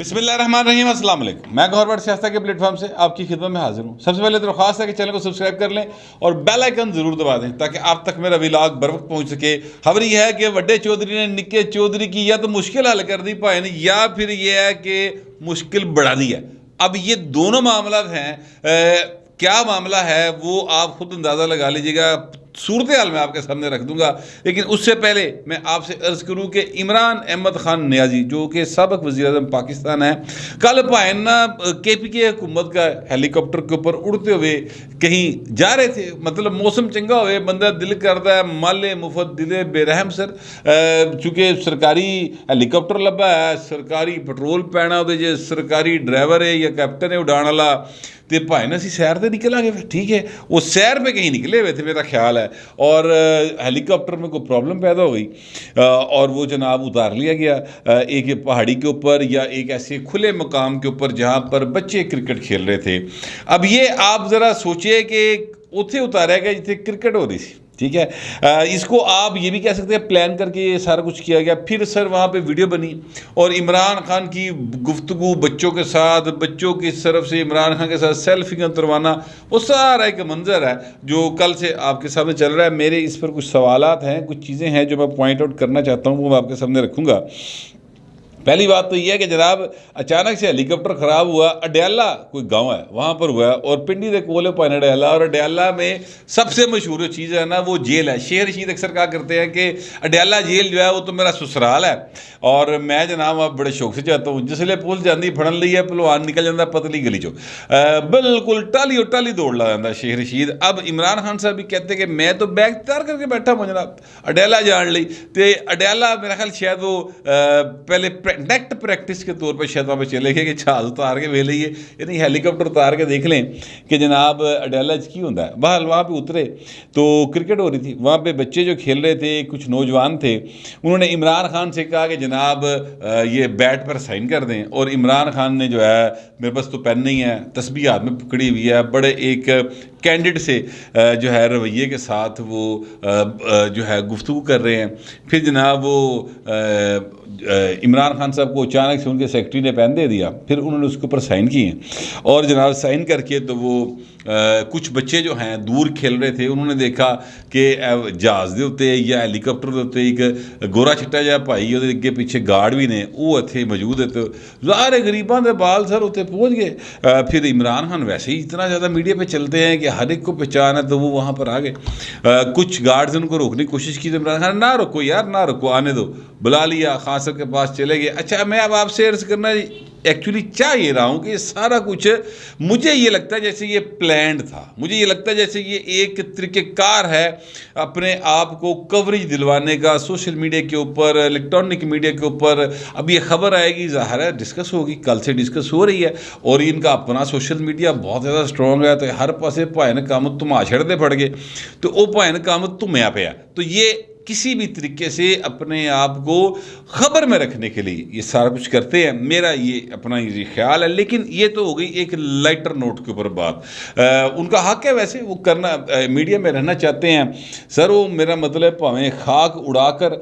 بسم اللہ الرحمن الرحیم، السلام علیکم۔ میں گورنمنٹ شائستہ کے پلیٹ فارم سے آپ کی خدمت میں حاضر ہوں۔ سب سے پہلے درخواست ہے کہ چینل کو سبسکرائب کر لیں اور بیل آئیکن ضرور دبا دیں تاکہ آپ تک میرا ولاگ بر وقت پہنچ سکے۔ خبر یہ ہے کہ وڈے چودھری نے نکے چودھری کی یا تو مشکل حل کر دی پائے نے، یا پھر یہ ہے کہ مشکل بڑھا دی ہے۔ اب یہ دونوں معاملات ہیں، کیا معاملہ ہے وہ آپ خود اندازہ لگا لیجیے گا۔ صورتحال میں آپ کے سامنے رکھ دوں گا، لیکن اس سے پہلے میں آپ سے عرض کروں کہ عمران احمد خان نیازی جو کہ سابق وزیر اعظم پاکستان ہے، کل پائنا کے پی کے حکومت کا ہیلی کاپٹر کے اوپر اڑتے ہوئے کہیں جا رہے تھے۔ مطلب موسم چنگا ہوئے بندہ دل کرتا ہے مال مفت دل بے رحم سر، چونکہ سرکاری ہیلی کاپٹر لبا ہے، سرکاری پٹرول پینا ہوتے جے سرکاری ڈرائیور ہے یا کیپٹن ہے اڑان والا، تو بھائی نا اسی سیر سے نکل آگے۔ ٹھیک ہے، وہ سیر پہ کہیں نکلے ہوئے تھے میرا خیال ہے، اور ہیلی کاپٹر میں کوئی پرابلم پیدا ہو گئی اور وہ جناب اتار لیا گیا ایک پہاڑی کے اوپر یا ایک ایسے کھلے مقام کے اوپر جہاں پر بچے کرکٹ کھیل رہے تھے۔ اب یہ آپ ذرا سوچئے کہ اتنے اتاریا گیا جتنے کرکٹ ہو رہی تھی۔ ٹھیک ہے، اس کو آپ یہ بھی کہہ سکتے ہیں پلان کر کے یہ سارا کچھ کیا گیا۔ پھر سر وہاں پہ ویڈیو بنی اور عمران خان کی گفتگو بچوں کے ساتھ، بچوں کی طرف سے عمران خان کے ساتھ سیلفیاں اتروانا، وہ سارا ایک منظر ہے جو کل سے آپ کے سامنے چل رہا ہے۔ میرے اس پر کچھ سوالات ہیں، کچھ چیزیں ہیں جو میں پوائنٹ آؤٹ کرنا چاہتا ہوں، وہ میں آپ کے سامنے رکھوں گا۔ پہلی بات تو یہ ہے کہ جناب اچانک سے ہیلی کاپٹر خراب ہوا، اڈیالہ کوئی گاؤں ہے وہاں پر ہوا ہے، اور پنڈی دے کولے پائن اڈیالہ، اور اڈیالہ میں سب سے مشہور جو چیز ہے نا وہ جیل ہے۔ شیر رشید اکثر کہا کرتے ہیں کہ اڈیالہ جیل جو ہے وہ تو میرا سسرال ہے، اور میں جناب اب بڑے شوق سے چاہتا ہوں جس لئے پول جاندی پھڑن لی ہے پلوان نکل جاندہ پتلی گلی چو، بالکل ٹالی دوڑ لا جاندہ شیر رشید۔ اب عمران خان صاحب بھی کہتے ہیں کہ میں تو بیگ تیار کر کے بیٹھا ہوں جناب، اڈیالہ جان لی، تو اڈیالہ میرا خیال شاید وہ پہلے نیکٹ پریکٹس کے طور پہ شاید وہاں پہ چلے گئے کہ جہاز اتار کے وے لئیے، یعنی ہیلی کاپٹر اتار کے دیکھ لیں کہ جناب اڈیالہ کی ہوتا ہے۔ بہرحال وہاں پہ اترے تو کرکٹ ہو رہی تھی، وہاں پہ بچے جو کھیل رہے تھے کچھ نوجوان تھے، انہوں نے عمران خان سے کہا کہ جناب یہ بیٹ پر سائن کر دیں، اور عمران خان نے جو ہے میرے پاس تو پین نہیں ہے، تسبیح ہاتھ میں پکڑی ہوئی ہے، بڑے ایک کینڈیڈ سے جو ہے رویے کے ساتھ وہ جو ہے گفتگو کر رہے ہیں۔ پھر جناب وہ عمران خان صاحب کو اچانک سے ان کے سیکرٹری نے پین دے دیا، پھر انہوں نے اس کے اوپر سائن کیے، اور جناب سائن کر کے تو وہ کچھ بچے جو ہیں دور کھیل رہے تھے، انہوں نے دیکھا کہ جہاز دے ہوتے یا ہیلی کاپٹر دے ہوتے ایک گورا چٹا جہا بھائی وہ اگے پیچھے گارڈ بھی نے وہ اتنے موجود ہے، تو ظاہر غریباں دے بال سر اتنے پہنچ گئے۔ پھر عمران خان ویسے ہی اتنا زیادہ میڈیا پہ چلتے ہیں کہ ہر ایک کو پہچان ہے، تو وہ وہاں پر آ گئے۔ کچھ گارڈز ان کو روکنے کی کوشش کی تو عمران خان نہ روکو یار، نہ روکو، آنے دو، بلا لیا، خان صاحب کے پاس چلے گئے۔ اچھا، میں اب آپ سے عرض کرنا ایکچولی چاہ یہ رہا ہوں کہ یہ سارا کچھ مجھے یہ لگتا ہے جیسے یہ پلانڈ تھا، مجھے یہ لگتا ہے جیسے یہ ایک طریقہ کار ہے اپنے آپ کو کوریج دلوانے کا سوشل میڈیا کے اوپر، الیکٹرانک میڈیا کے اوپر۔ اب یہ خبر آئے گی، ظاہر ہے ڈسکس ہوگی، کل سے ڈسکس ہو رہی ہے، اور ان کا اپنا سوشل میڈیا بہت زیادہ سٹرونگ ہے، تو ہر پاسے پائن کامت تم چھڑتے پڑ گئے، تو وہ پائن کامت تمہیں پہ ہے، تو یہ کسی بھی طریقے سے اپنے آپ کو خبر میں رکھنے کے لیے یہ سارا کچھ کرتے ہیں، میرا یہ اپنا یہ خیال ہے۔ لیکن یہ تو ہو گئی ایک لائٹر نوٹ کے اوپر بات، ان کا حق ہے ویسے وہ کرنا، میڈیا میں رہنا چاہتے ہیں سر، وہ میرا مطلب پاویں خاک اڑا کر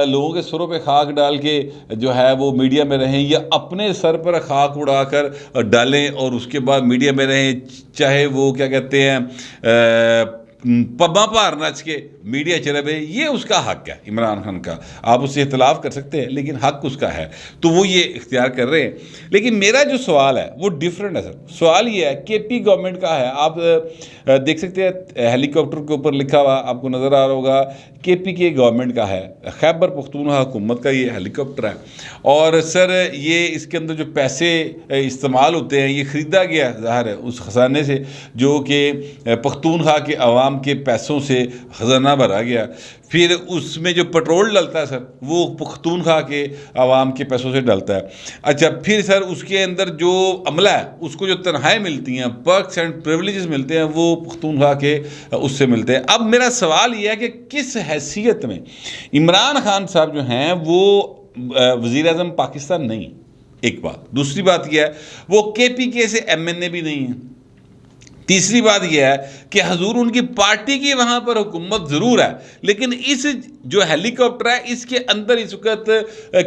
لوگوں کے سروں پہ خاک ڈال کے جو ہے وہ میڈیا میں رہیں، یا اپنے سر پر خاک اڑا کر ڈالیں اور اس کے بعد میڈیا میں رہیں، چاہے وہ کیا کہتے ہیں پباں پار نچ کے میڈیا چلے بھائی، یہ اس کا حق ہے عمران خان کا، آپ اس سے اختلاف کر سکتے ہیں لیکن حق اس کا ہے، تو وہ یہ اختیار کر رہے ہیں۔ لیکن میرا جو سوال ہے وہ ڈیفرنٹ ہے سر، سوال یہ ہے کے پی گورنمنٹ کا ہے، آپ دیکھ سکتے ہیں ہیلی کاپٹر کے اوپر لکھا ہوا آپ کو نظر آ رہا ہوگا، کے پی کے گورنمنٹ کا ہے، خیبر پختونخوا حکومت کا یہ ہیلی کاپٹر ہے، اور سر یہ اس کے اندر جو پیسے استعمال ہوتے ہیں یہ خریدا گیا ظاہر ہے اس خزانے سے جو کہ پختونخوا کے عوام کے پیسوں سے خزانہ بھرا گیا، پھر اس میں جو پٹرول ڈلتا ہے سر وہ پختونخوا کے عوام کے پیسوں سے ڈلتا ہے۔ اچھا، پھر سر اس کے اندر جو عملہ ہے اس کو جو تنخواہیں ملتی ہیں، پرکس اینڈ پریولیجز ملتے ہیں، وہ پختونخوا کے اس سے ملتے ہیں۔ اب میرا سوال یہ ہے کہ کس حیثیت میں عمران خان صاحب جو ہیں وہ وزیر اعظم پاکستان نہیں، ایک بات، دوسری بات یہ ہے وہ کے پی کے سے ایم این اے بھی نہیں ہیں، تیسری بات یہ ہے کہ حضور ان کی پارٹی کی وہاں پر حکومت ضرور ہے، لیکن اس جو ہیلی کاپٹر ہے اس کے اندر اس وقت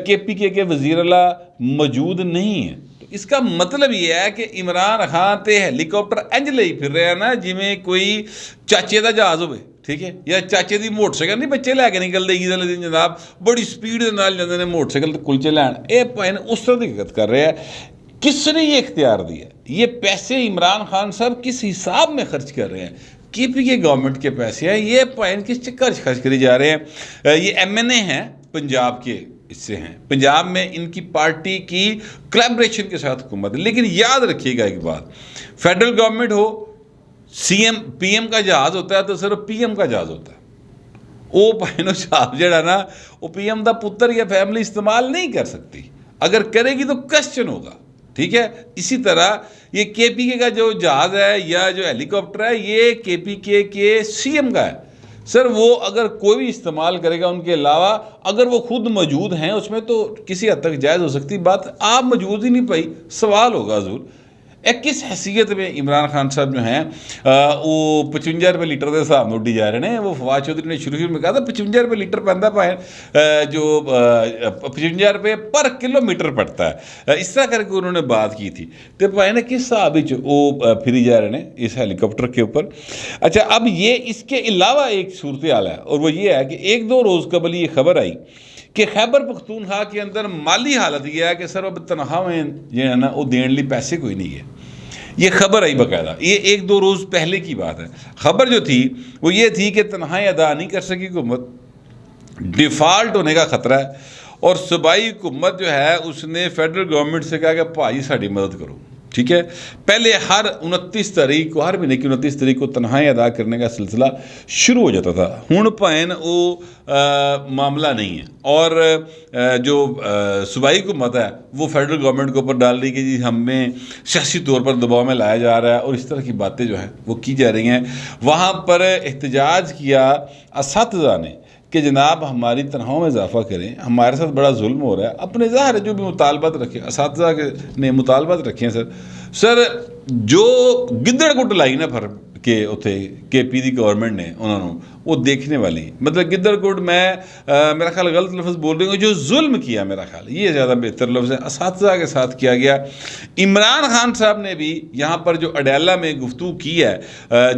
کے پی کے وزیر اعلیٰ موجود نہیں ہے۔ تو اس کا مطلب یہ ہے کہ عمران خان تے ہیلی کاپٹر انج لئی پھر رہے ہیں نا جویں کوئی چاچے دا جہاز ہوئے، ٹھیک ہے، یا چاچے دی موٹر سائیکل نہیں بچے لے کے نکلتے عید والے دن جناب بڑی سپیڈ دے نال جاندے نے موٹر سائیکل تے کلچے لین، اے پائن اس طرح دی حرکت کر رہے ہیں۔ کس نے یہ اختیار دیا؟ یہ پیسے عمران خان صاحب کس حساب میں خرچ کر رہے ہیں؟ کے پی کے گورنمنٹ کے پیسے ہیں، یہ پوائنٹ کس چکر خرچ کری جا رہے ہیں؟ یہ ایم این اے ہیں پنجاب کے حصے ہیں، پنجاب میں ان کی پارٹی کی کلیبریشن کے ساتھ حکومت ہے۔ لیکن یاد رکھیے گا ایک بات، فیڈرل گورنمنٹ ہو، سی ایم پی ایم کا جہاز ہوتا ہے تو صرف پی ایم کا جہاز ہوتا ہے، وہ پہنو جہاز جڑا نا وہ پی ایم دا پتر یا فیملی استعمال نہیں کر سکتی، اگر کرے گی تو کوسچن ہوگا، ٹھیک ہے۔ اسی طرح یہ کے پی کے کا جو جہاز ہے یا جو ہیلی کاپٹر ہے یہ کے پی کے سی ایم کا ہے، سر وہ اگر کوئی بھی استعمال کرے گا ان کے علاوہ، اگر وہ خود موجود ہیں اس میں تو کسی حد تک جائز ہو سکتی بات، آپ موجود ہی نہیں پائی، سوال ہوگا حضور کس حیثیت میں عمران خان صاحب جو ہیں وہ 55 روپے لیٹر کے حساب میں اڈی جا رہے ہیں۔ وہ فواد چودھری نے شروع میں کہا تھا 55 روپے لیٹر پہنتا پائے جو 55 روپے پر کلو میٹر پڑتا ہے، اس طرح کر کے انہوں نے بات کی تھی، تو پائے نا کس حساب وہ پھری جا رہے ہیں اس ہیلی کاپٹر کے اوپر۔ اچھا اب یہ اس کے علاوہ ایک صورتحال ہے اور وہ یہ ہے کہ 1-2 روز قبل یہ خبر آئی کہ خیبر پختونخوا کے اندر مالی حالت یہ ہے کہ سر اب تنخواہیں جو ہے نا وہ دین لی پیسے کوئی نہیں ہے، یہ خبر آئی باقاعدہ، یہ 1-2 روز پہلے کی بات ہے۔ خبر جو تھی وہ یہ تھی کہ تنخواہیں ادا نہیں کر سکی حکومت، ڈیفالٹ ہونے کا خطرہ ہے، اور صوبائی حکومت جو ہے اس نے فیڈرل گورنمنٹ سے کہا کہ بھائی ساڑی مدد کرو، ٹھیک ہے۔ پہلے ہر 29 تاریخ کو، ہر مہینے کی 29 تاریخ کو تنخواہیں ادا کرنے کا سلسلہ شروع ہو جاتا تھا، ہن پائن وہ معاملہ نہیں ہے، اور جو صوبائی حکومت ہے وہ فیڈرل گورنمنٹ کے اوپر ڈال رہی کہ جی ہمیں سیاسی طور پر دباؤ میں لایا جا رہا ہے، اور اس طرح کی باتیں جو ہیں وہ کی جا رہی ہیں۔ وہاں پر احتجاج کیا اساتذہ نے کہ جناب ہماری تنخواہوں میں اضافہ کریں، ہمارے ساتھ بڑا ظلم ہو رہا ہے، اپنے ظاہر ہے جو بھی مطالبات رکھے اساتذہ نے مطالبات رکھے ہیں سر جو گدڑ گٹ لائی نا پھر کہ اتنے کے پی دی گورنمنٹ نے انہوں نے وہ دیکھنے والی، مطلب گدڑ گٹ میں میرا خیال غلط لفظ بول رہی ہوں، جو ظلم کیا میرا خیال یہ زیادہ بہتر لفظ ہے، اساتذہ کے ساتھ کیا گیا۔ عمران خان صاحب نے بھی یہاں پر جو اڈیالہ میں گفتگو کی ہے،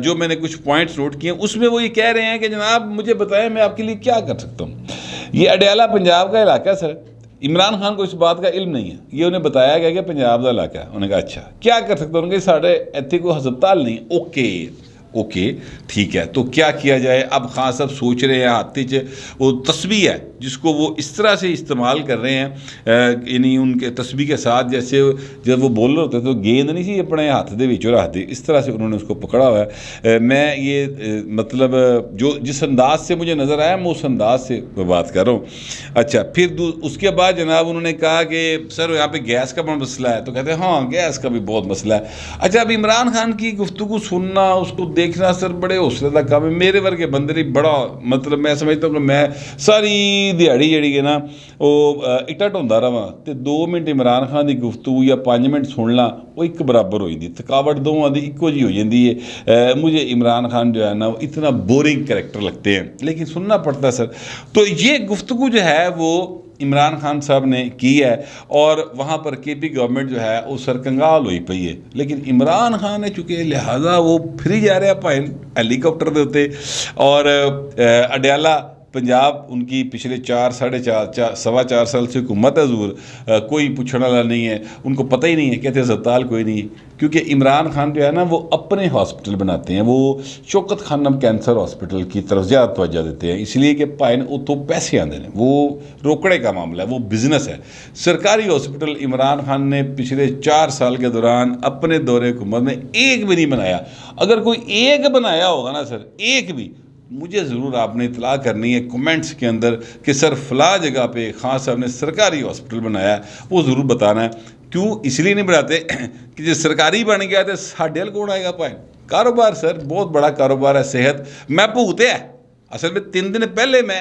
جو میں نے کچھ پوائنٹس نوٹ کیے ہیں اس میں وہ یہ کہہ رہے ہیں کہ جناب مجھے بتائیں میں آپ کے لیے کیا کر سکتا ہوں۔ یہ اڈیالہ پنجاب کا علاقہ ہے سر، عمران خان کو اس بات کا علم نہیں ہے، یہ انہیں بتایا گیا کہ پنجاب کا علاقہ ہے، انہوں نے کہا اچھا کیا کر سکتا ہوں، کہ ساڑھے ایتھے کو ہسپتال نہیں، اوکے ٹھیک ہے، تو کیا کیا جائے؟ اب خان صاحب سوچ رہے ہیں، ہاتھی وہ تسبیح ہے جس کو وہ اس طرح سے استعمال کر رہے ہیں، یعنی ان کے تسبیح کے ساتھ جیسے جب وہ بول رہے ہوتے تو گیند نہیں سی اپنے ہاتھ دے وچوں رکھ دی، اس طرح سے انہوں نے اس کو پکڑا ہوا ہے۔ میں یہ مطلب جو جس انداز سے مجھے نظر آیا میں اس انداز سے بات کر رہا ہوں۔ اچھا پھر اس کے بعد جناب انہوں نے کہا کہ سر یہاں پہ گیس کا بڑا مسئلہ ہے، تو کہتے ہیں ہاں گیس کا بھی بہت مسئلہ ہے۔ اچھا اب عمران خان کی گفتگو سننا، اس کو دیکھنا سر بڑے حوصلے کا کام ہے، میرے ورگے بندے نہیں، بڑا مطلب میں سمجھتا ہوں کہ میں ساری دیہڑی جڑی ہے نا وہ اٹٹ ہوتا رہا تو 2 منٹ عمران خان کی گفتگو یا 5 منٹ سننا وہ ایک برابر ہو جاتی، تھکاوٹ دونوں کی ایکو جی ہو جاتی ہے۔ مجھے عمران خان جو ہے نا وہ اتنا بورنگ کریکٹر لگتے ہیں، لیکن سننا پڑتا ہے سر۔ تو یہ گفتگو جو ہے وہ عمران خان صاحب نے کی ہے، اور وہاں پر کے پی گورنمنٹ جو ہے وہ سرکنگال ہوئی پئی ہے، لیکن عمران خان ہے چونکہ لہٰذا وہ پھری جا رہا پائن ہیلی کاپٹر دے ہوتے، اور اڈیالہ پنجاب ان کی پچھلے 4 سال سے حکومت ہے حضور، کوئی پوچھنے والا نہیں ہے، ان کو پتہ ہی نہیں ہے، کہتے ہیں ہسپتال کوئی نہیں ہے، کیونکہ عمران خان جو ہے نا وہ اپنے ہاسپٹل بناتے ہیں، وہ شوکت خانم کینسر ہاسپٹل کی طرف زیادہ توجہ دیتے ہیں، اس لیے کہ پائن اتوں پیسے آتے ہیں، وہ روکڑے کا معاملہ ہے، وہ بزنس ہے۔ سرکاری ہاسپٹل عمران خان نے پچھلے 4 سال کے دوران اپنے دور حکومت میں ایک بھی نہیں بنایا، اگر کوئی ایک بنایا ہوگا نا سر، ایک بھی، مجھے ضرور آپ نے اطلاع کرنی ہے کمنٹس کے اندر کہ سر فلاں جگہ پہ خان صاحب نے سرکاری ہاسپٹل بنایا ہے، وہ ضرور بتانا ہے۔ کیوں اس لیے نہیں بناتے کہ جو سرکاری بن گیا تو ساڈے ال کون آئے گا پائن؟ کاروبار سر بہت بڑا کاروبار ہے، صحت میں بھوتے ہے، اصل میں 3 دن پہلے میں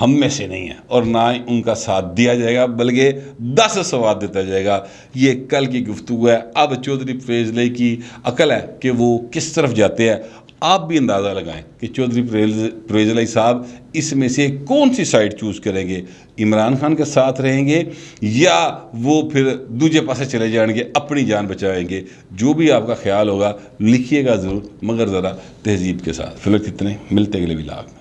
ہم میں سے نہیں ہے اور نہ ہی ان کا ساتھ دیا جائے گا، بلکہ 10 سواد دیتا جائے گا۔ یہ کل کی گفتگو ہے۔ اب چودھری پرویز علی کی عقل ہے کہ وہ کس طرف جاتے ہیں۔ آپ بھی اندازہ لگائیں کہ چودھری پرویز علی صاحب اس میں سے کون سی سائڈ چوز کریں گے، عمران خان کے ساتھ رہیں گے یا وہ پھر دوسرے پاسے چلے جائیں گے، اپنی جان بچائیں گے۔ جو بھی آپ کا خیال ہوگا لکھیے گا ضرور، مگر ذرا تہذیب کے ساتھ۔ فی الوقت اتنے، ملتے اگلے ولاگ میں۔